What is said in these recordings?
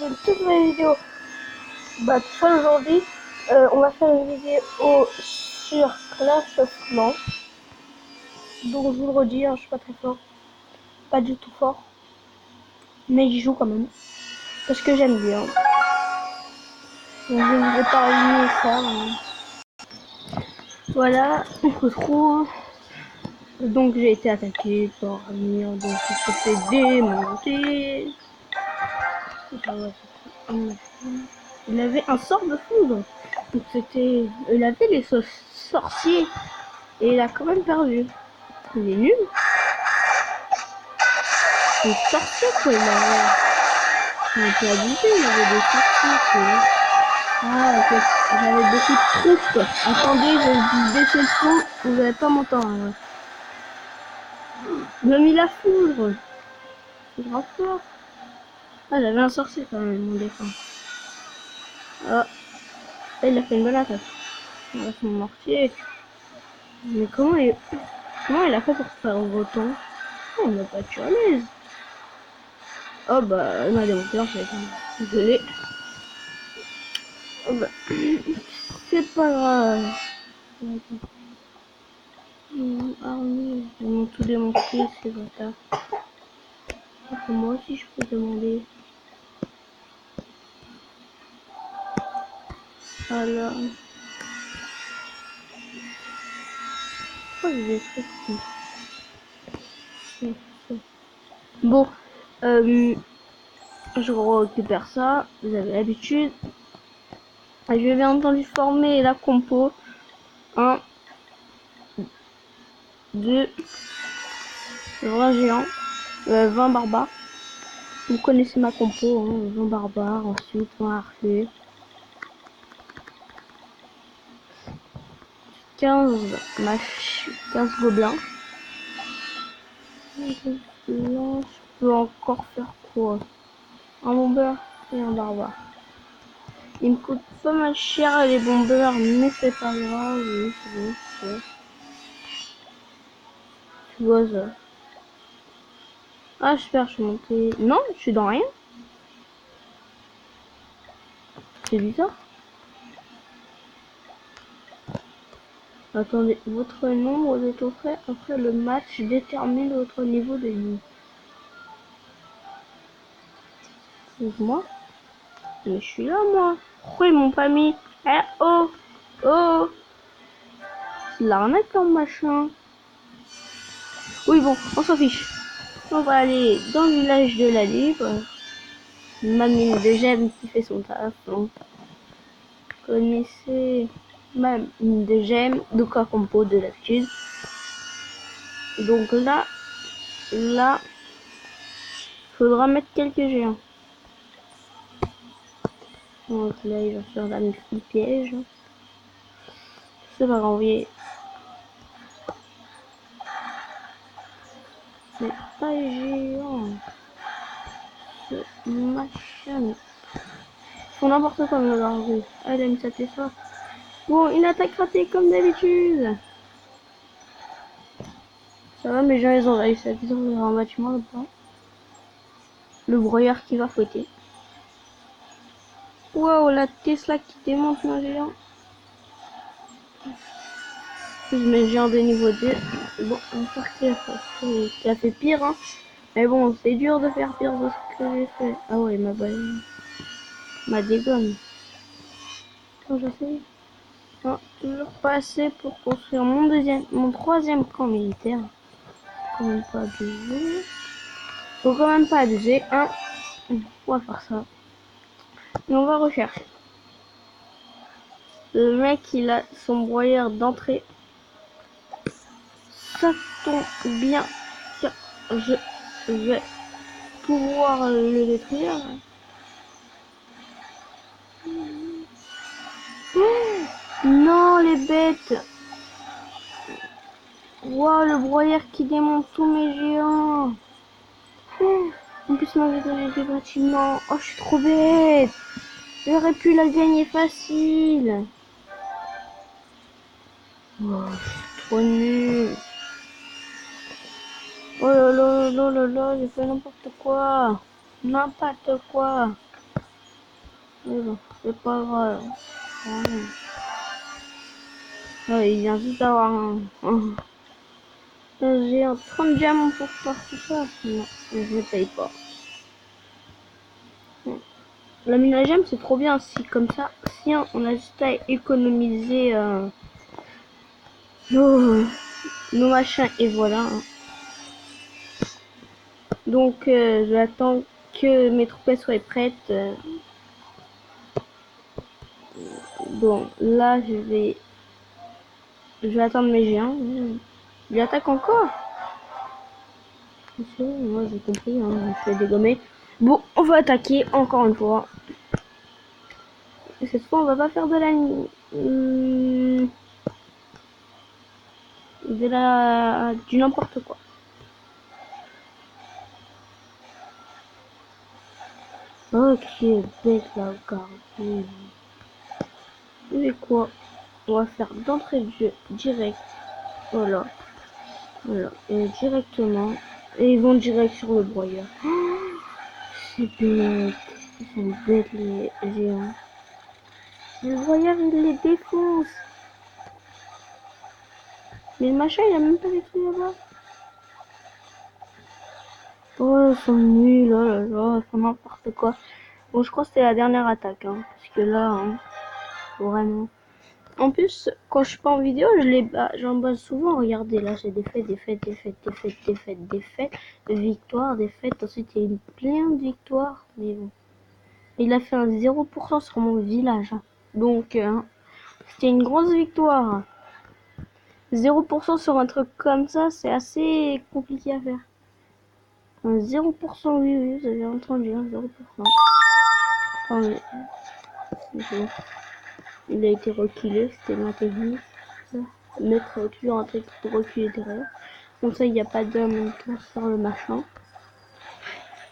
une toute nouvelle vidéo. Tout ça aujourd'hui, on va faire une vidéo sur Clash of Clans. Donc je vous le redis, hein, je suis pas très fort, pas du tout fort, mais j'y joue quand même parce que j'aime bien. Donc je ne vais pas ruiner ça. Hein. Voilà, on se retrouve. Donc j'ai été attaqué par un mur, donc il se fait démonter. Il avait un sort de foudre. Donc c'était. Il avait les sorciers. Et il a quand même perdu. Il est nul. Les sorciers quoi il avait. Il était abusé, il avait des sorciers quoi. Ah ok. J'avais beaucoup de troupes. Attendez, je vais baisser le son. Vous n'allez pas m'entendre. Hein. Il m'a mis la foudre. C'est grave fort. Ah j'avais un sorcier quand même mon défense. Ah. Il a fait une bonne attaque. Il a son mortier. Mais comment il a fait pour faire autant? Oh, il m'a pas tué à l'aise. Oh bah il m'a démonté en fait. Désolé. Oh bah c'est pas grave. Ah oui, ils m'ont tout démonté ces bâtards. Moi aussi je peux demander. Alors. Oh, j'ai fait bon, je récupère ça, vous avez l'habitude. Je vais bien entendu former la compo. 1, 2, le vrai géant, 20 barbares. Vous connaissez ma compo, hein, 20 barbares, ensuite 20 archers. 15 gobelins. Là, je peux encore faire quoi? Un bombeur et un barbare. Il me coûte pas mal cher les bombeurs, mais c'est pas grave. Oui, c'est tu vois ça. Ah, j'espère que je suis monté. Non, je suis dans rien. C'est bizarre. Attendez, votre nombre de trophées après le match détermine votre niveau de vie. Moi, mais je suis là, moi. Pourquoi ils m'ont pas mis? Eh oh, oh, c'est l'arnaque en machin. Oui, bon, on s'en fiche. On va aller dans le village de la Libre. Ma mine de gemmes qui fait son taf. Donc, connaissez ma mine de gemmes, de quoi compo de l'habitude. Donc là, faudra mettre quelques géants. Donc là, il va faire la multi-piège. Ça va renvoyer. C'est pas géant. Ce machin. Ils font n'importe quoi dans leur rue. Elle aime ça, ça. Bon, une attaque ratée comme d'habitude. Ça va, mes gens, ils ont réussi à détruire un bâtiment là-bas. Le broyeur qui va fouetter. Wow, la Tesla qui démonte mon géant. Je mets géant de niveau 2. Bon, on va partir. Il a fait pire, hein. Mais bon, c'est dur de faire pire de ce que j'ai fait. Ah ouais, ma dégomme. Quand je sais. Non, toujours pas assez pour construire mon troisième camp militaire. Quand même pas abuser. Faut quand même pas abuser, hein. On va faire ça. Et on va rechercher. Le mec, il a son broyeur d'entrée. Ça tombe bien. Je vais pouvoir le détruire. Oh non, les bêtes. Wow, le broyeur qui démonte tous mes géants. Oh, en plus, ma vidéo des bâtiments. Oh, je suis trop bête. J'aurais pu la gagner facile. Oh, je suis trop nul. Oh là là là là là, j'ai fait n'importe quoi. N'importe quoi. Mais bon, c'est pas grave. Ouais, il vient juste d'avoir j'ai un 30 diamants pour faire tout ça. Non, je ne paye pas. La mine à gemmes, c'est trop bien si comme ça, si on a juste à économiser nos machins et voilà. Donc j'attends que mes troupes soient prêtes. Bon, là je vais attendre mes géants. J'attaque encore. Moi j'ai compris, hein, je vais dégommer. Bon, on va attaquer encore une fois. Et cette fois, on va pas faire du n'importe quoi. Ok, bête la garde. Et quoi? On va faire d'entrée de jeu direct. Voilà. Voilà. Et directement. Et ils vont direct sur le broyeur. C'est bête. Ils sont bêtes les géants. Le broyeur il les défonce. Mais le machin il a même pas détruit là-bas. Oh, ils sont nuls. Oh là là, ils font n'importe quoi. Bon, je crois que c'était la dernière attaque. Hein, parce que là, hein, vraiment. En plus, quand je suis pas en vidéo, j'en base souvent. Regardez, là, j'ai défaites, victoires, défaites. Ensuite, il y a eu plein de victoires. Mais bon. Il a fait un 0% sur mon village. Donc, c'était une grosse victoire. 0% sur un truc comme ça, c'est assez compliqué à faire. Un 0%, oui, vous avez entendu, un 0%. Oh, mais bon. Il a été reculé, c'était ma technique. Mettre toujours un truc pour reculer derrière. Comme ça, il n'y a pas d'homme sur le machin.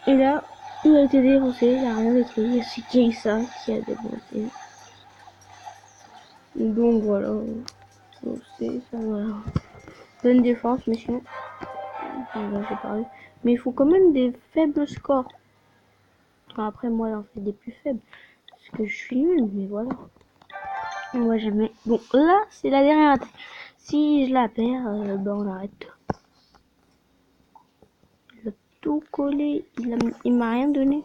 Et là, il a été défoncé, il n'a rien détruit. C'est Kaysa qui a défoncé. Donc voilà. C'est ça, voilà. Bonne défense, mission. Enfin, là, j'ai parlé. Mais il faut quand même des faibles scores. Enfin, après, moi, j'en fais des plus faibles. Parce que je suis nul, mais voilà. On va jamais. Bon, là, c'est la dernière attaque. Si je la perds, ben on arrête. Il a tout collé. Il m'a rien donné.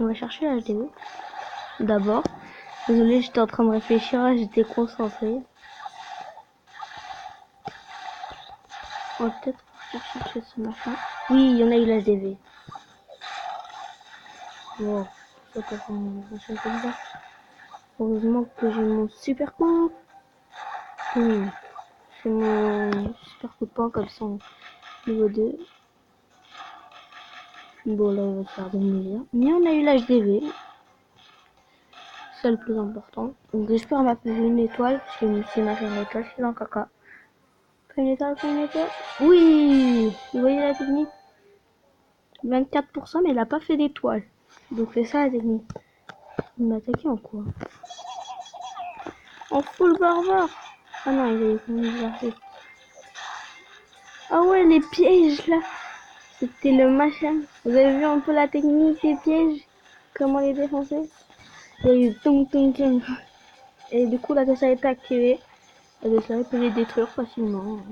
On va chercher la HDV. D'abord. Désolé, j'étais en train de réfléchir. J'étais concentrée. On va peut-être chercher ce machin. Oui, il y en a eu la HDV. Bon, ça peut faire un machin comme ça. Heureusement que j'ai mon super coup. C'est mon super coup de poing comme ça. Niveau 2. Bon, là, on va faire des milliards. Mais on a eu l'HDV. C'est le plus important. Donc, j'espère m'a fait une étoile. Parce que si m'a fait une étoile, c'est dans caca. Fais une étoile, fais une étoile. Oui! Vous voyez la technique? 24%, mais il a pas fait d'étoile. Donc, c'est ça la technique. Il m'a attaqué en quoi? En full barbare. Ah non, il est comme ah ouais, les pièges là. C'était le machin. Vous avez vu un peu la technique des pièges? Comment les défoncer? Il y a eu tung tung tung. Et du coup, la tête a été activée. La tête peut les détruire facilement. Donc,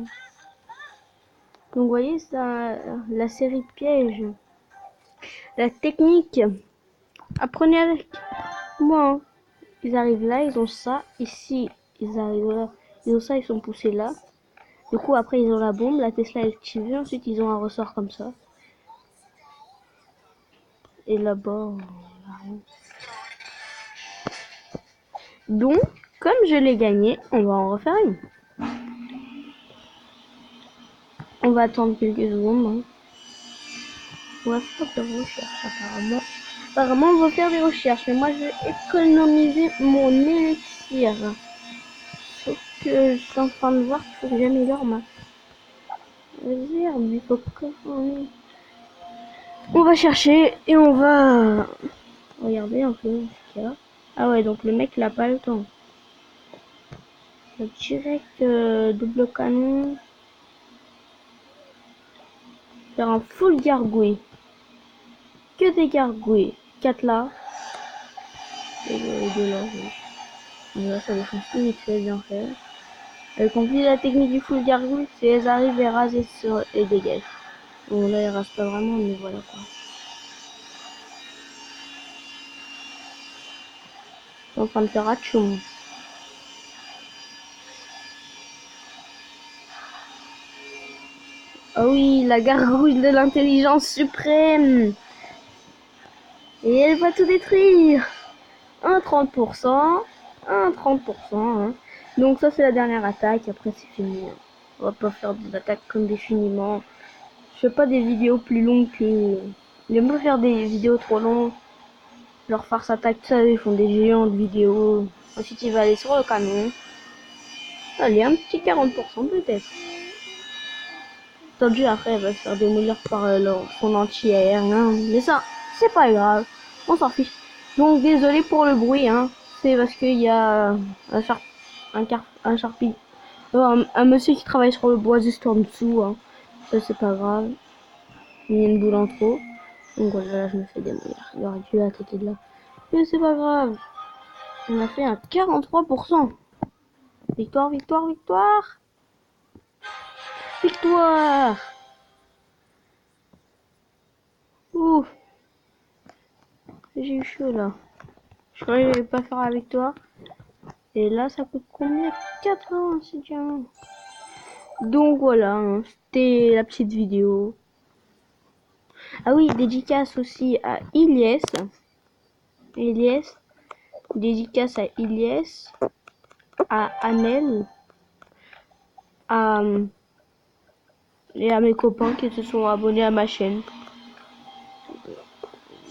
vous voyez, ça, la série de pièges. La technique. Apprenez avec moi. Ils arrivent là, ils ont ça. Ici, ils arrivent là. Ils ont ça, ils sont poussés là. Du coup, après, ils ont la bombe. La Tesla est activée. Ensuite, ils ont un ressort comme ça. Et là-bas, donc, comme je l'ai gagné, on va en refaire une. On va attendre quelques secondes. Hein. On va faire des recherches apparemment. Apparemment, on va faire des recherches. Mais moi, je vais économiser mon élixir. Sauf que je suis en train de voir qu'il faut que j'améliore ma réserve. Il faut que on va chercher et on va regarder un peu ce qu'il y a. Ah ouais, donc le mec il a pas le temps. Direct double canon. Faire un full gargouille. Que des gargouilles. 4 là. Et 2 là. Oui. Mais là ça défonce tout vite fait, bien fait. Elle complète la technique du full gargouille, c'est elles arrivent et rasent et dégagent. Bon là ils rasent pas vraiment, mais voilà quoi. Je suis en train de faire atchoum. Ah oui, la gargouille de l'intelligence suprême. Et elle va tout détruire. Un 30%. Un 30%. Hein. Donc ça c'est la dernière attaque. Après c'est fini. On va pas faire des attaques indéfiniment. Je fais pas des vidéos plus longues que... J'aime pas faire des vidéos trop longues. Leur farce attaque, ça, ils font des géants de vidéos. Ensuite il va aller sur le canon. Allez, un petit 40% peut-être. Tendu après elle va se faire démolir par son anti-aérien. Mais ça, c'est pas grave. On s'en fiche. Donc désolé pour le bruit, hein. C'est parce qu'il y a un charpie. Un monsieur qui travaille sur le bois juste en dessous. Hein. Ça c'est pas grave. Il y a une boule en trop. Donc voilà, là, je me fais démolir. Il aurait dû attaquer de là. Mais c'est pas grave. On a fait un 43%. Victoire, victoire, victoire. Victoire. Ouh. J'ai eu chaud là. Je croyais que j'allais pas faire la victoire. Et là, ça coûte combien? 80, c'est bien. Donc voilà, hein, c'était la petite vidéo. Ah oui, dédicace aussi à Ilyes. Ilyes. Dédicace à Ilyes. À Anel. À, et à mes copains qui se sont abonnés à ma chaîne.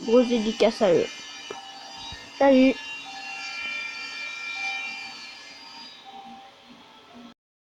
Grosse dédicace à eux. Salut!